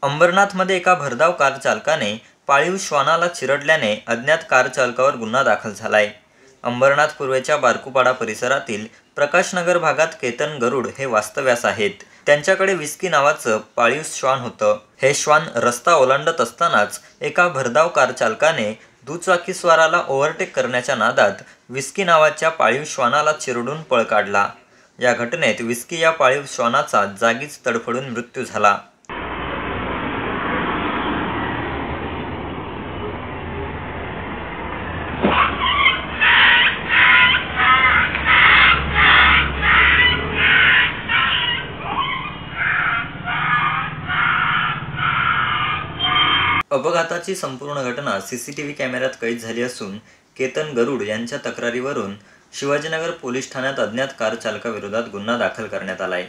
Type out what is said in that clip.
अंबरनाथमध्ये एका भरधाव कार चालकाने पाळीव श्वानाला चिरडल्याने अज्ञात कार चालकावर गुन्हा दाखल झालाय। अंबरनाथ पूर्वेच्या बारकुपाडा परिसरातील प्रकाशनगर भागात केतन गरुड हे वास्तव्यास आहेत। त्यांच्याकडे विस्की नावाचं पाळीव श्वान होतं। हे श्वान रस्ता ओलांडत असतानाच एका भरधाव कार चालकाने दुचाकीस्वाराला ओव्हरटेक करण्याच्या नादात विस्की नावाच्या पाळीव श्वानाला चिरडून पळ काढला। या घटनेत विस्की या पाळीव श्वानाचा जागीच तडफडून मृत्यू झाला। अपघाताची संपूर्ण घटना सीसीटीव्ही कॅमेऱ्यात कैद झाली असून केतन गरुड यांच्या तक्रारीवरून शिवाजीनगर पोलीस ठाण्यात अज्ञात कार चालकाविरोधात गुन्हा दाखल करण्यात आलाय।